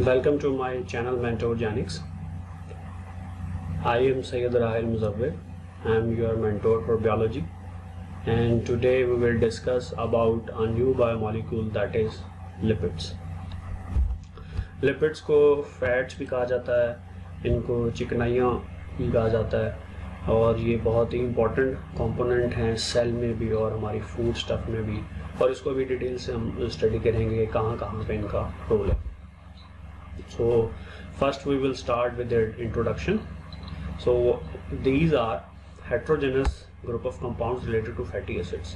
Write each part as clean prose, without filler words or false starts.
Welcome to my channel Mentor Janix. I am Sayyid Rahil Muzawwir. I am your mentor for biology, and today we will discuss about a new biomolecule that is lipids. Lipids को fats भी कहा जाता है, इनको चिकनाइयाँ भी कहा जाता है, और ये बहुत ही इम्पोर्टेंट कंपोनेंट हैं सेल में भी और हमारी फूड स्टफ में भी, और इसको भी डिटेल से हम स्टडी करेंगे कहाँ कहाँ पे इनका रोल है. So first we will start with their introduction. So these are heterogeneous group of compounds related to fatty acids.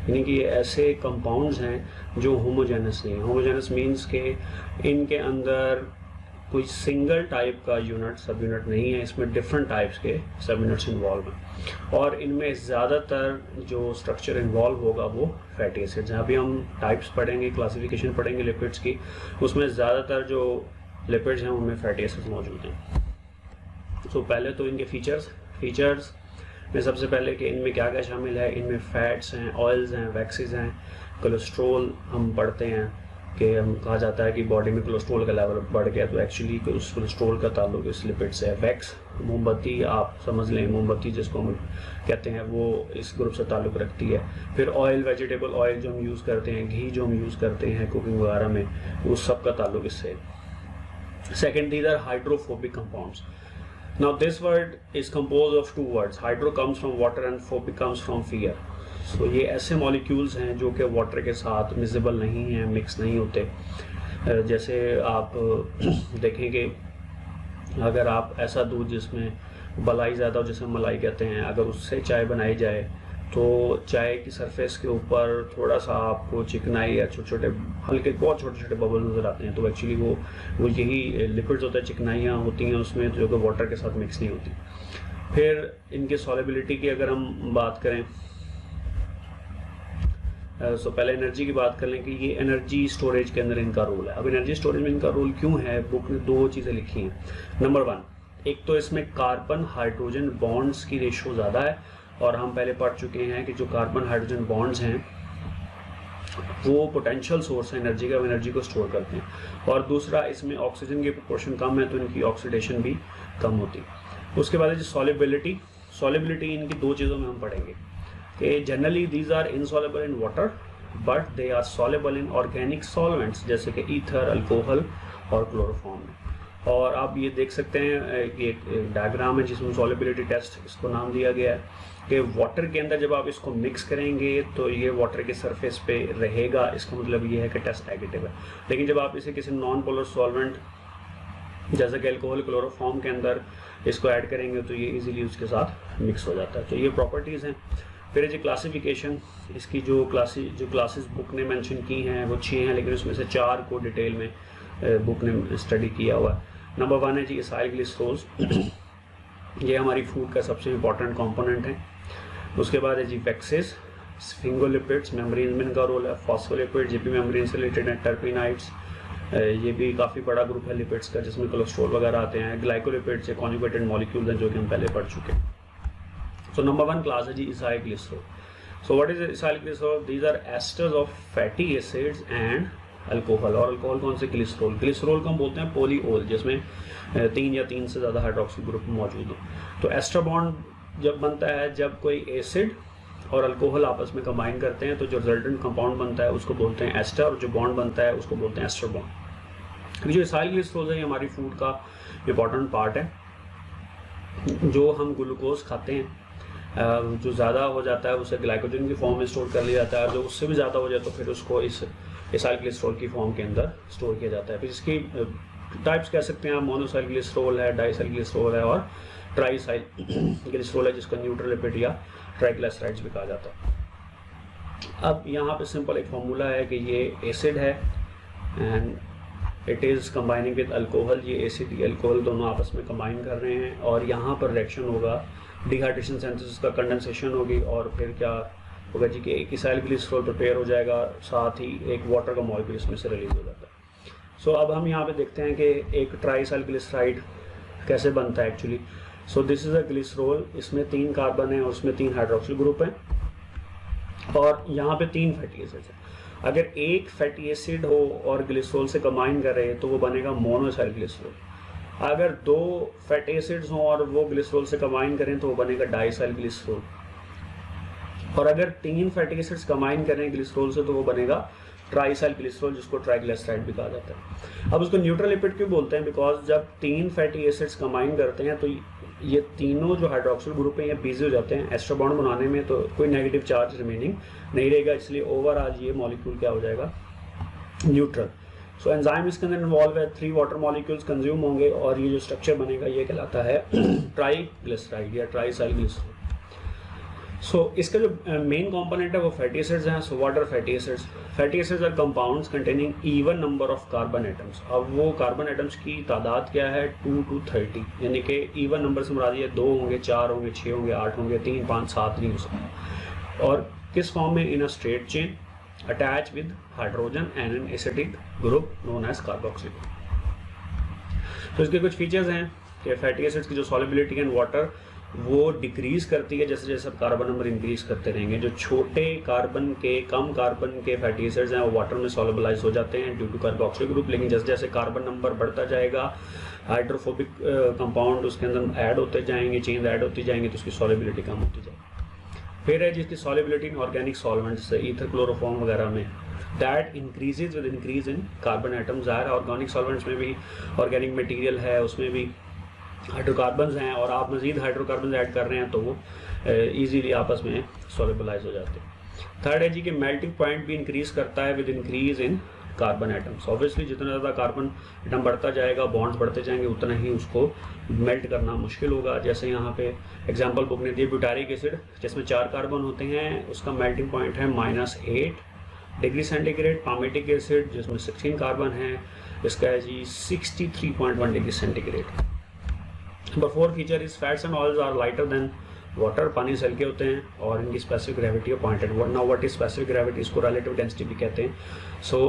यानी कि ऐसे compounds हैं जो homogeneous नहीं है. Homogeneous means के इनके अंदर कोई सिंगल टाइप का यूनिट सब यूनिट नहीं है, इसमें डिफरेंट टाइप्स के सब यूनिट्स इन्वॉल्व हैं, और इनमें ज़्यादातर जो स्ट्रक्चर इन्वॉल्व होगा वो फैटी एसिड्स हैं. अभी हम टाइप्स पढ़ेंगे, क्लासिफिकेशन पढ़ेंगे लिपिड्स की, उसमें ज़्यादातर जो लिपिड्स हैं उनमें फैटी एसिड्स मौजूद हैं. तो पहले तो इनके फीचर्स में सबसे पहले कि इनमें क्या क्या शामिल है. इनमें फैट्स हैं, ऑयल्स हैं, वैक्सीज हैं, कोलेस्ट्रोल हम पढ़ते हैं कि हम कहा जाता है कि बॉडी में कोलेस्ट्रोल का लेवल बढ़ गया, तो एक्चुअली उस कोलेस्ट्रोल का ताल्लुक इस लिपिड से है. वैक्स, मोमबत्ती आप समझ लें, मोमबत्ती जिसको हम कहते हैं वो इस ग्रुप से ताल्लुक रखती है. फिर ऑयल, वेजिटेबल ऑयल जो हम यूज़ करते हैं, घी जो हम यूज़ करते हैं कुकिंग वगैरह में, उस सब का ताल्लुक इससे है. Second, these are hydrophobic compounds. Now this word is composed of two words. Hydro comes from water and phobic comes from fear. So ये ऐसे molecules हैं जो कि water के साथ miscible नहीं हैं, mix नहीं होते. जैसे आप देखेंगे अगर आप ऐसा दूध जिसमें मलाई ज़्यादा हो, जैसे मलाई कहते हैं, अगर उससे चाय बनाई जाए तो चाय की सरफेस के ऊपर थोड़ा सा आपको चिकनाई या छोटे छोटे हल्के बहुत छोटे छोटे बबल नज़र आते हैं, तो एक्चुअली वो यही लिपिड्स होता है, चिकनाइयाँ होती हैं उसमें जो कि वाटर के साथ मिक्स नहीं होती. फिर इनके सॉलिबिलिटी की अगर हम बात करें तो पहले एनर्जी की बात कर लें कि ये एनर्जी स्टोरेज के अंदर इनका रोल है. अब एनर्जी स्टोरेज में इनका रोल क्यों है, बुक ने दो चीज़ें लिखी हैं. नंबर 1, एक तो इसमें कार्बन हाइड्रोजन बॉन्ड्स की रेशो ज़्यादा है, और हम पहले पढ़ चुके हैं कि जो कार्बन हाइड्रोजन बॉन्ड्स हैं वो पोटेंशियल सोर्स है एनर्जी का, एनर्जी को स्टोर करते हैं. और दूसरा, इसमें ऑक्सीजन की प्रोपोर्शन कम है तो इनकी ऑक्सीडेशन भी कम होती है. उसके बाद जो सॉलिबिलिटी इनकी दो चीज़ों में हम पढ़ेंगे कि generally these are insoluble in water but they are soluble in organic solvents जैसे कि ईथर, अल्कोहल और क्लोरोफॉर्म में. और आप ये देख सकते हैं कि एक डायग्राम है जिसमें सॉलिबिलिटी टेस्ट इसको नाम दिया गया है कि वाटर के अंदर जब आप इसको मिक्स करेंगे तो ये वाटर के सरफेस पे रहेगा, इसका मतलब ये है कि टेस्ट नेगेटिव है. लेकिन जब आप इसे किसी नॉन पोलर सॉल्वेंट जैसे कि अल्कोहल, क्लोरोफॉर्म के अंदर इसको ऐड करेंगे तो ये इजीली उसके साथ मिक्स हो जाता है. तो ये प्रॉपर्टीज़ हैं. फिर ये क्लासिफिकेशन, इसकी जो क्लासेस बुक ने मेंशन की हैं वो 6 हैं, लेकिन उसमें से 4 को डिटेल में बुक ने स्टडी किया हुआ है. नंबर 1 है जी एसाइल ग्लिसरोल्स. ये हमारी फूड का सबसे इम्पोर्टेंट कंपोनेंट है. उसके बाद है जी वैक्सेस, स्फिंगोलिपिड्स, मेम्ब्रेन में इनका रोल है. फॉस्फोलिपिड्स, ये भी मेम्ब्रेन से रिलेटेड है. टर्पिनाइड्स, ये भी काफ़ी बड़ा ग्रुप है लिपिड्स का जिसमें कोलेस्ट्रॉल वगैरह आते हैं. ग्लाइकोलिपिड्स, ये कॉन्जुगेटेड मॉलिक्यूल्स हैं जो कि हम पहले पढ़ चुके हैं. सो नंबर 1 क्लास है जी acyl glycerol. So what is acyl glycerol? These are esters of fatty acids and alcohol. और अल्कोहल कौन से? ग्लिसरॉल. ग्लिसरॉल को हम बोलते हैं पॉलीओल, जिसमें 3 या 3 से ज़्यादा हाइड्रोक्सिल ग्रुप मौजूद हो. तो एस्टर बॉन्ड जब बनता है जब कोई एसिड और अल्कोहल आपस में कंबाइन करते हैं तो जो रिजल्टेंट कंपाउंड बनता है उसको बोलते हैं एस्टर, और जो बॉन्ड बनता है उसको बोलते हैं एस्टर बॉन्ड. जो एसाइल ग्लिसरॉल है ये हमारी फूड का इम्पॉर्टेंट पार्ट है. जो हम ग्लूकोज खाते हैं जो ज़्यादा हो जाता है उसे ग्लाइकोजन की फॉर्म में स्टोर कर लिया जाता है, और जो उससे भी ज़्यादा हो जाए तो फिर उसको इस एसाइल ग्लिसरॉल की फॉर्म के अंदर स्टोर किया जाता है. फिर इसकी टाइप्स कह सकते हैं आप, मोनोसाइल ग्लिसरॉल है, डाइसाइल ग्लिसरॉल है और ट्राइसाइल ग्लिसरॉल है जिसको न्यूट्रल लिपिड या ट्राइग्लिसराइड्स भी कहा जाता है. अब यहाँ पे सिंपल एक फॉर्मूला है कि ये एसिड है and it is combining with alcohol. ये एसिड या अल्कोहल दोनों आपस में कंबाइन कर रहे हैं, और यहाँ पर रिएक्शन होगा, डिहाइड्रेशन सिंथेसिस का कंडेंसेशन होगी, और फिर क्या होगा जी कि एक एसाइल ग्लिसरॉल प्रिपेयर हो जाएगा, साथ ही एक वाटर का मॉलिक्यूल इसमें से रिलीज हो जाता है. सो अब हम यहाँ पे देखते हैं कि एक ट्राइसाइल ग्लिसराइड कैसे बनता है actually. So this is a glycerol. इसमें 3 कार्बन है और उसमें 3 हाइड्रोक्सिल ग्रुप हैं, और यहाँ पे 3 फैटी एसिड्स हैं. अगर एक फैटी एसिड हो और ग्लिसरॉल से कंबाइन करे तो वो बनेगा मोनोएसाइल ग्लिसरॉल। अगर दो फैटी एसिड्स हों और वो ग्लिसरॉल से कंबाइन करें तो वो बनेगा डाइसाइल ग्लिसरॉल। और अगर तीन फैटी एसिड्स कंबाइन करें ग्लिसरॉल से तो वो बनेगा ट्राइसाइल ग्लिसरॉल, जिसको ट्राइग्लिसराइड भी कहा जाता है। अब उसको न्यूट्रल लिपिड क्यों बोलते हैं? बिकॉज जब तीन फैटी एसिड्स कंबाइन करते हैं तो ये तीनों जो हाइड्रोक्सिल ग्रुप हैं ये बिजी हो जाते हैं एस्टर बॉन्ड बनाने में, तो कोई नेगेटिव चार्ज रिमेनिंग नहीं रहेगा, इसलिए ओवरऑल ये मॉलिक्यूल क्या हो जाएगा? न्यूट्रल। सो एंजाइम इसके अंदर इन्वॉल्व है, 3 वाटर मॉलिक्यूल्स कंज्यूम होंगे और ये जो स्ट्रक्चर बनेगा ये कहलाता है ट्राइग्लिसराइड या ट्राइसाइल ग्लिसरॉल। सो इसका जो मेन कंपोनेंट है वो फैटी एसिड्स हैं। So what are fatty acids? Fatty acids are compounds containing even number of carbon atoms. अब वो कार्बन एटम्स की तादाद क्या है? 2 to 30, यानी कि इवन नंबर से मुराद ये 2 होंगे, 4 होंगे, 6 होंगे, 8 होंगे, 3, 5, 7 नहीं हो सकते। और किस फॉर्म में? In a straight chain attach with hydrogen and an acidic group known as carboxyl. तो इसके कुछ फीचर्स हैं कि फैटी एसिड्स की जो सॉल्युबिलिटी इन वाटर वो डिक्रीज करती है जैसे जैसे कार्बन नंबर इंक्रीज करते रहेंगे। जो छोटे कार्बन के, कम कार्बन के फैटी एसिड्स हैं वो वाटर में सॉल्युबलाइज हो जाते हैं ड्यू टू कार्बोक्सिल ग्रुप, लेकिन जैसे जैसे कार्बन नंबर बढ़ता जाएगा हाइड्रोफोबिक कंपाउंड उसके अंदर ऐड होते जाएंगे, चेंज ऐड होती जाएंगे, तो उसकी सॉल्युबिलिटी कम होती जाएगी। फिर है जिसकी सॉल्युबिलिटी इन ऑर्गेनिक सॉल्वेंट्स, ईथर, क्लोरोफॉर्म वगैरह में, that increases with increase in carbon atoms. ज़ाहिर है ऑर्गेनिक सॉल्वेंट्स में भी ऑर्गेनिक मटेरियल है, उसमें भी हाइड्रोकार्बन्स हैं और आप मज़ीद हाइड्रोकार्बन ऐड कर रहे हैं तो वो इजीली आपस में सॉल्युबलाइज हो जाते हैं। थर्ड है जी कि मेल्टिंग पॉइंट भी इंक्रीज करता है with increase in carbon atoms. Obviously जितना ज़्यादा कार्बन एटम बढ़ता जाएगा, बॉन्ड्स बढ़ते जाएंगे, उतना ही उसको मेल्ट करना मुश्किल होगा। जैसे यहाँ पे एग्जांपल बुक ने दी ब्यूटारिक एसिड जिसमें 4 कार्बन होते हैं, उसका मेल्टिंग पॉइंट है -8 डिग्री सेंटीग्रेड। पामेटिक एसिड जिसमें 16 कार्बन है, इसका है जी 63.1 degree centigrade. Number 4 feature is fats and oils are lighter than water. पानी से हल्के होते हैं और इनकी स्पेसिफिक ग्रेविटी है 0.8। Now what is specific gravity? इसको रिलेटिव डेंसिटी भी कहते हैं। सो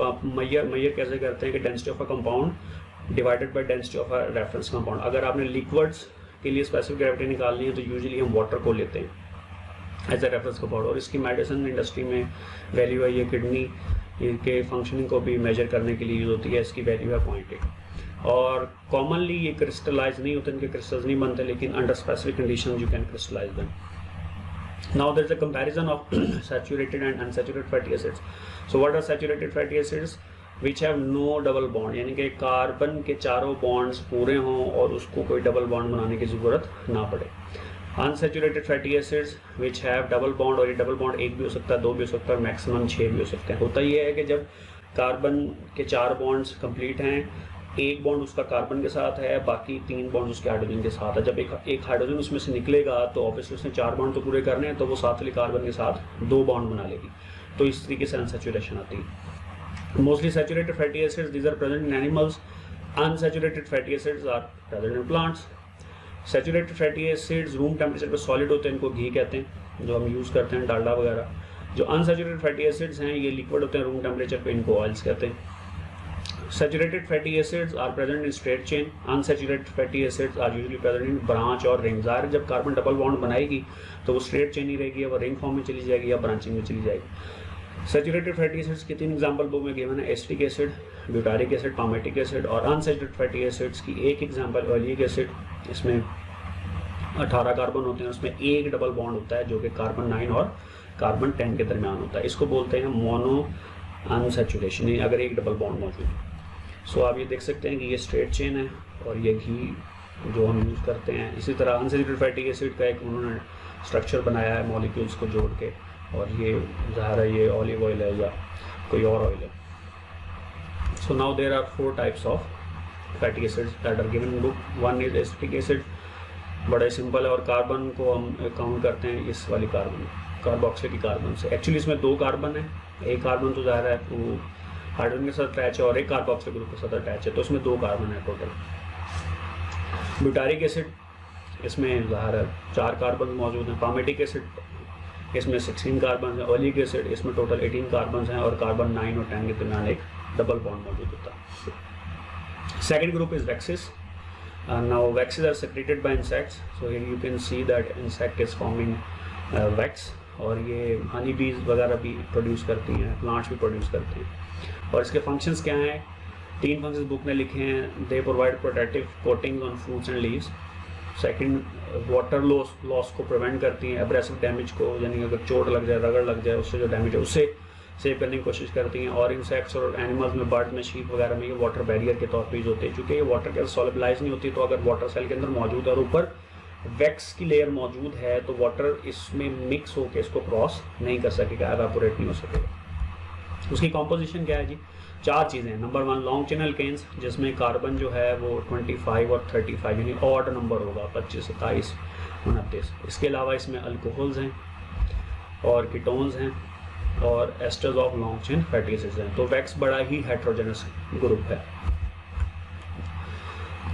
आप मैयर कैसे करते हैं कि density of a compound divided by density of a reference compound. अगर आपने लिक्विड्स के लिए स्पेसिफिक ग्रेविटी निकालनी है तो यूजुअली हम वाटर को लेते हैं एज ए रेफरेंस कंपाउंड, और इसकी मेडिसिन इंडस्ट्री में वैल्यू है, ये किडनी के फंक्शनिंग को भी मेजर करने के लिए यूज होती है, इसकी वैल्यू है 0.8। और कॉमनली ये क्रिस्टलाइज नहीं होते, इनके क्रिस्टल्स नहीं बनते, लेकिन under specific condition you can crystallize them. Now there is a comparison of saturated and unsaturated fatty acids. So what are saturated fatty acids? Which have no double bond, यानी कि carbon के चारों bonds पूरे हों और उसको कोई double bond बनाने की जरूरत ना पड़े। Unsaturated fatty acids which have double bond, और ये डबल बॉन्ड 1 भी हो सकता है, 2 भी हो सकता है, मैक्सिमम 6 भी हो सकते हैं। होता ये है कि जब कार्बन के 4 बॉन्ड्स कंप्लीट हैं, एक बॉन्ड उसका कार्बन के साथ है, बाकी 3 बॉन्ड उसके हाइड्रोजन के साथ है। जब एक हाइड्रोजन उसमें से निकलेगा तो ऑब्वियसली उसने 4 बॉन्ड तो पूरे करने हैं, तो वो साथ वाले कार्बन के साथ 2 बॉन्ड बना लेगी, तो इस तरीके से अनसैचुरेशन आती है। Mostly saturated fatty acids these are present in animals. Unsaturated fatty acids are present in plants. Saturated fatty acids room temperature पर सॉलिड होते हैं, इनको घी कहते हैं, जो हम यूज़ करते हैं डालडा वगैरह। जो अनसैचुरेटेड फैटी एसिड्स हैं ये लिक्विड होते हैं रूम टेम्परेचर पे, इनको ऑयल्स कहते हैं। Saturated fatty acids are present in straight chain. Unsaturated fatty acids are usually present in branch और ring. ज़ाहिर जब कार्बन डबल बॉन्ड बनाएगी तो वो स्ट्रेट चेन ही रहेगी, वो रिंग फॉर्म में चली जाएगी या ब्रांचिंग में चली जाएगी। सैचुरेटेड फैटी एसिड्स की 3 एग्जाम्पल बुक में गिवन है, acetic acid, butyric acid, palmitic acid. और अनसैचुरेटेड फैटी एसिड्स की एक एग्जाम्पल ओलिक एसिड, इसमें 18 कार्बन होते हैं, उसमें एक डबल बॉन्ड होता है जो कि कार्बन 9 और कार्बन 10 के दरमियान होता है। इसको बोलते हैं मोनो अनसैचुरेशन, अगर एक डबल बॉन्ड मौजूद है। सो आप ये देख सकते हैं कि ये स्ट्रेट चेन है और ये घी जो हम यूज़ करते हैं। इसी तरह अनसैचुरेटेड फैटी एसिड का एक उन्होंने स्ट्रक्चर बनाया है मॉलिक्यूल्स को जोड़ के, और ये ज़ाहिर है ये ऑलिव ऑयल है या कोई और ऑयल है। So now there are 4 types of fatty acids that are given in book. One is acetic acid, बड़ा सिंपल है, और कार्बन को हम काउंट करते हैं इस वाली कार्बन, कार्बोक्सिल की कार्बन से। एक्चुअली इसमें 2 कार्बन है, एक कार्बन तो ज़ाहिर है वो हाइड्रोजन के साथ अटैच है और एक कार्बोक्सिल ग्रुप के साथ अटैच है, तो इसमें 2 कार्बन है टोटल। ब्यूटारिक एसिड, इसमें ज़ाहिर है 4 कार्बन मौजूद हैं। पामेटिक एसिड, इसमें 16 कार्बन है। ओलिक एसिड, इसमें टोटल 18 कार्बन हैं और कार्बन 9 और 10 के दरमियान एक डबल बॉन्ड मौजूद होता है। Second group is waxes. Now waxes are secreted by insects, so here you can see that insect is forming wax और ये हनी बीज वगैरह भी प्रोड्यूस करती हैं, प्लांट्स भी प्रोड्यूस करते हैं। और इसके फंक्शंस क्या हैं? 3 फंक्शंस बुक ने लिखे हैं। They provide protective coatings on fruits and leaves. Second, water loss को प्रिवेंट करती हैं, एब्रेसिव डैमेज को, यानी अगर चोट लग जाए, रगड़ लग जाए, उससे जो डैमेज है उससे सेव करने की कोशिश करती हैं। और इंसेक्ट्स और एनिमल्स में, बर्ड में, शीप वगैरह में ये वाटर बैरियर के तौर पर यूज होते हैं। चूँकि ये वाटर के सॉलिबलाइज नहीं होती, तो अगर वाटर सेल के अंदर मौजूद है और ऊपर वैक्स की लेयर मौजूद है तो वाटर इसमें मिक्स होकर इसको क्रॉस नहीं कर सकेगा, एवापोरेट नहीं हो सकेगा। उसकी कॉम्पोजिशन क्या है जी? 4 चीज़ें हैं। नंबर 1 लॉन्ग चेन अल्केन्स, जिसमें कार्बन जो है वो 25 और 35 यानी ऑड नंबर होगा, 25, 27, 29। इसके अलावा इसमें अल्कोहल्स हैं और कीटोन्स हैं और esters of long chain fatty acids हैं। तो वैक्स बड़ा ही हेट्रोजेनस ग्रुप है।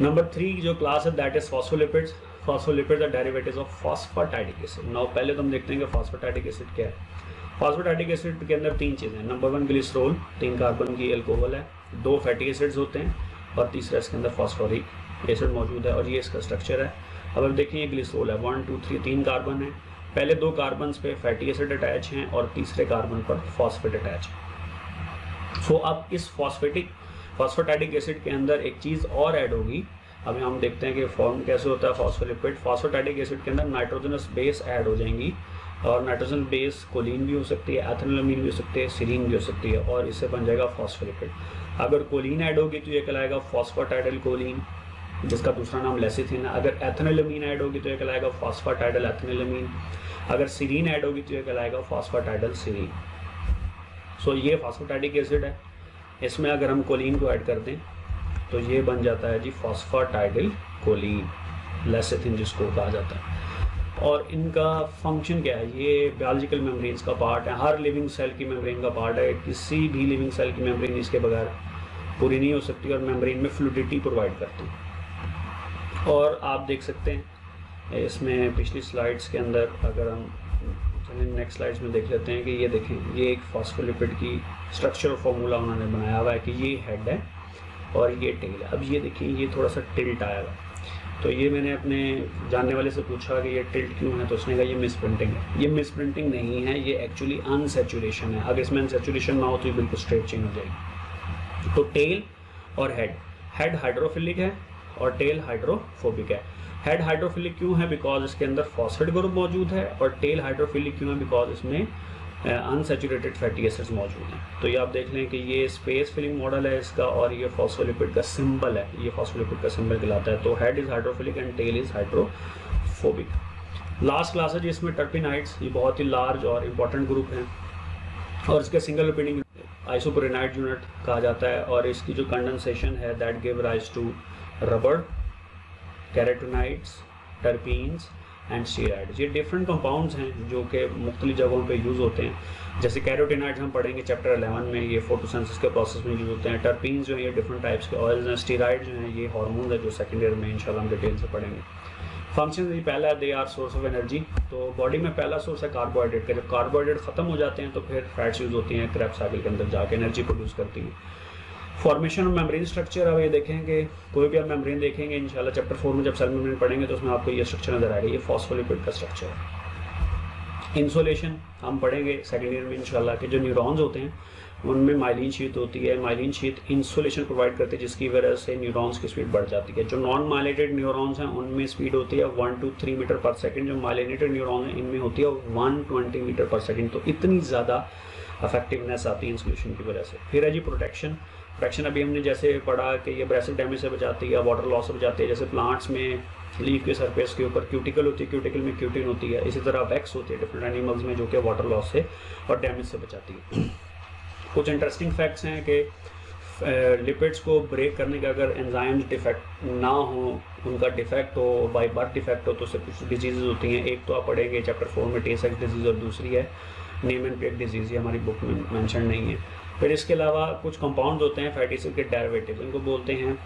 नंबर 3 जो क्लास है that is phospholipids. Phospholipids are derivatives of phosphatidic acid. Now पहले तो हम देखते हैं कि फॉस्फेटाइडिक एसिड क्या है। फॉस्फेटाइडिक एसिड के अंदर 3 चीज़ें हैं। नंबर 1 ग्लिसरॉल, 3 कार्बन की अल्कोहल है, 2 फैटी एसिड्स होते हैं और तीसरा इसके अंदर फॉस्फोरिक एसिड मौजूद है और ये इसका स्ट्रक्चर है। अब हम देखें ये ग्लिसरॉल है, 1 2 3 3 कार्बन है। पहले 2 कार्बन पे फैटी एसिड अटैच हैं और तीसरे कार्बन पर फॉस्फेट अटैच है। सो अब इस फॉस्फेटाइडिक एसिड के अंदर एक चीज़ और ऐड होगी। अभी हम देखते हैं कि फॉर्म कैसे होता है फॉस्फोलिपिड। फॉस्फेटाइडिक एसिड के अंदर नाइट्रोजनस बेस ऐड हो जाएंगी और नाइट्रोजन बेस कोलिन भी हो सकती है, एथेनोलमीन भी हो सकती है, सीरीन भी हो सकती है और इससे बन जाएगा फॉस्फोलिपिड। अगर कोलिन ऐड होगी तो ये कहलाएगा फॉस्फेटाइडल कोलिन, जिसका दूसरा नाम लेसिथिन है। अगर एथेनोलमीन ऐड होगी तो ये कहलाएगा फॉस्फेटाइडल एथेनोलमीन। अगर सीरीन ऐड होगी तो ये कहलाएगा फॉस्फेटाइडल सीरीन। सो ये फॉस्फेटाइडिक एसिड है। इसमें अगर हम कोलिन को ऐड कर दें तो ये बन जाता है जी फॉस्फेटाइडल कोलिन, लेसिथिन जिसको कहा जाता है। और इनका फंक्शन क्या है? ये बायोलॉजिकल मेम्ब्रेन्स का पार्ट है, हर लिविंग सेल की मेम्ब्रेन का पार्ट है। किसी भी लिविंग सेल की मेम्ब्रेन इसके बगैर पूरी नहीं हो सकती और मेम्ब्रेन में फ्लूइडिटी प्रोवाइड करती है। और आप देख सकते हैं इसमें पिछली स्लाइड्स के अंदर, अगर हम चलिए नेक्स्ट स्लाइड्स में देख लेते हैं कि ये देखें, ये एक फॉस्फोलिपिड की स्ट्रक्चर फॉर्मूला उन्होंने बनाया हुआ है कि ये हेड है और ये टेल है। अब ये देखिए ये थोड़ा सा टिल्ट आया हुआ, तो ये मैंने अपने जानने वाले से पूछा कि ये टिल्ट क्यों है, तो उसने कहा ये मिसप्रिंटिंग है। ये मिसप्रिंटिंग नहीं है, ये एक्चुअली अनसैचुरेशन है। अगर इसमें अनसैचुरेशन ना हो तो ये बिल्कुल स्ट्रेट चेन हो जाएगी। तो टेल और हेड हाइड्रोफिलिक है और टेल हाइड्रोफोबिक है। हेड हाइड्रोफिलिक क्यों है? बिकॉज इसके अंदर फॉस्फेट ग्रुप मौजूद है। और टेल हाइड्रोफिलिक क्यों है? बिकॉज इसमें अनसैचुरेटेड फैटी एसिड्स मौजूद हैं। तो ये आप देख लें कि ये स्पेस फिलिंग मॉडल है इसका और ये फॉस्फोलिपिड का सिंबल है, ये फॉस्फोलिपिड का सिंबल कहलाता है। तो head is hydrophilic and tail is hydrophobic. Last class है जिसमें टर्पिनाइड्स, ये बहुत ही लार्ज और इम्पॉर्टेंट ग्रुप हैं और इसके सिंगल रिपीटिंग आइसोप्रोनाइड यूनिट कहा जाता है। और इसकी जो कंडेंसेशन है that give rise to rubber, carotenoids, terpenes and steroids. ये डिफरेंट कंपाउंड्स हैं जो कि मुख्तलिफ जगहों पे यूज़ होते हैं। जैसे कैरोटीनॉइड्स हम पढ़ेंगे चैप्टर 11 में, ये फोटोसिंथेसिस के प्रोसेस में यूज़ होते हैं। टर्पीन्स जो हैं ये डिफरेंट टाइप्स के ऑयल्स हैं। स्टीरॉइड जो हैं ये हार्मोन्स है जो सेकेंड ईयर में इंशाल्लाह हम डिटेल से पढ़ेंगे। फंक्शन ये पहला, they are source of energy. तो बॉडी में पहला सोर्स है कार्बोहाइड्रेट का। जब कार्बोहाइड्रेट खत्म हो जाते हैं तो फिर फैट्स यूज़ होती हैं, क्रेब्स साइकिल के अंदर जाके एनर्जी प्रोड्यूस करती हैं। फॉर्मेशन ऑफ मेम्ब्रेन स्ट्रक्चर, अब ये देखें कि कोई भी आप मेम्ब्रेन देखेंगे इंशाल्लाह चैप्टर 4 में जब सेल मेम्ब्रेन पढ़ेंगे तो उसमें आपको ये स्ट्रक्चर नजर आएगा। ये फॉस्फोलिपिड का स्ट्रक्चर है। इंसुलेशन हम पढ़ेंगे सेकेंड ईयर में इंशाल्लाह के जो न्यूरॉन्स होते हैं उनमें माइलिन शीथ होती है। माइलिन शीथ इंसुलेशन प्रोवाइड करती है जिसकी वजह से न्यूरॉन्स की स्पीड बढ़ जाती है। जो नॉन माइलेटेड न्यूरॉन्स हैं उनमें स्पीड होती है 1 to 3 मीटर पर सेकेंड। जो माइलिनेटेड न्यूरॉन्स हैं इनमें होती है 120 मीटर पर सेकेंड। तो इतनी ज़्यादा इफेक्टिवनेस आती है इंसुलेशन की वजह से। फिर है जी प्रोटेक्शन। प्रोटेक्शन अभी हमने जैसे पढ़ा कि ये एब्रेसिव डैमेज से बचाती है, वाटर लॉस से बचाती है। जैसे प्लांट्स में लीफ के सरफेस के ऊपर क्यूटिकल होती है, क्यूटिकल में क्यूटिन होती है। इसी तरह वैक्स होती है डिफरेंट एनिमल्स में जो कि वाटर लॉस से और डैमेज से बचाती है। कुछ इंटरेस्टिंग फैक्ट्स हैं कि लिपिड्स को ब्रेक करने का अगर एंजाइम्स डिफेक्ट ना हो, उनका डिफेक्ट हो, बाय बर्थ डिफेक्ट हो तो उससे कुछ डिजीज़ होती हैं। एक तो आप पढ़ेंगे चैप्टर 4 में टे-सेक्स डिजीज़ और दूसरी है नेम एंड प्लेक डिजीज़, ये हमारी बुक में मेंशन नहीं है। फिर इसके अलावा कुछ कंपाउंड होते हैं फैटी एसिड के डेरिवेटिव, इनको बोलते हैं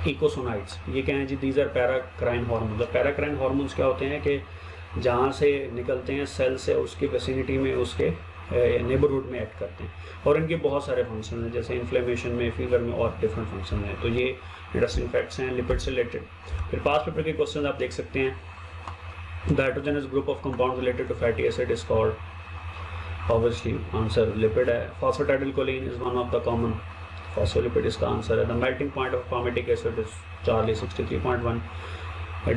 इकोसोनाइड्स। ये क्या हैं जी? These are paracrine hormones. और पैराक्राइन हार्मोन्स क्या होते हैं कि जहाँ से निकलते हैं सेल से उसकी विसिनिटी में, उसके नेबरहुड में एक्ट करते हैं और इनके बहुत सारे फंक्शन हैं जैसे इन्फ्लेमेशन में, फीवर में और डिफरेंट फंक्शन हैं। तो ये इंटरेस्टिंग फैक्ट्स हैं लिपिड से रिलेटेड। फिर पास पेपर के क्वेश्चन आप देख सकते हैं The heterogeneous group of compounds related to fatty acid is called, obviously answer lipid है. Phosphatidylcholine is one of the common phospholipid, इसका आंसर है. The melting point of palmitic acid is Charlie 63.1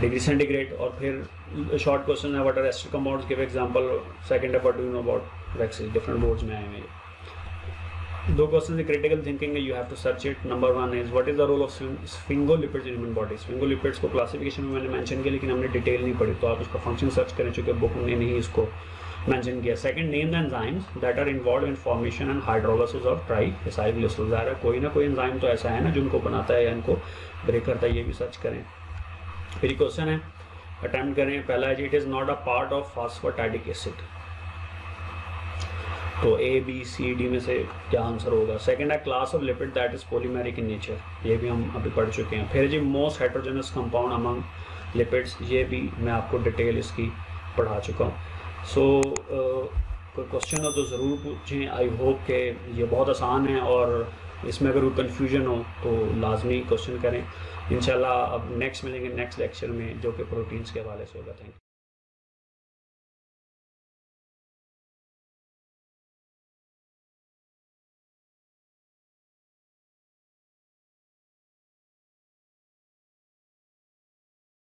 degree centigrade. और फिर short question है, what are ester compounds, give example. Second है, what do you know about vaccine. Different boards में आए हैं. दो क्वेश्चन है क्रिटिकल थिंकिंग है, you have to search it. Number 1 is what is the role of sphingolipids in human body. Sphingolipids को classification में मैंने मेंशन किया, लेकिन हमने डिटेल नहीं पढ़ी, तो आप इसका फंक्शन सर्च करें, चूंकि बुक ने नहीं इसको मेंशन किया. Second, name the enzymes that are involve in formation and hydrolysis of triacylglycerol. कोई ना कोई एंजाइम तो ऐसा है ना जिनको बनाता है या इनको ब्रेक करता है, ये भी सर्च करें. फिर क्वेश्चन है, अटेम्प्ट करें. पहला है, it is not a part of phosphatic acid. तो ए बी सी डी में से क्या आंसर होगा. सेकंड है, class of lipid that is polymeric in nature. ये भी हम अभी पढ़ चुके हैं. फिर जी, most heterogeneous compound among lipids, ये भी मैं आपको डिटेल इसकी पढ़ा चुका हूँ. सो कोई क्वेश्चन हो तो ज़रूर पूछें. आई होप कि ये बहुत आसान है, और इसमें अगर कोई कन्फ्यूजन हो तो लाजमी क्वेश्चन करें. इंशाल्लाह अब नेक्स्ट मिलेंगे नेक्स्ट लेक्चर में, जो कि प्रोटीन्स के हवाले से होगा. Thank you.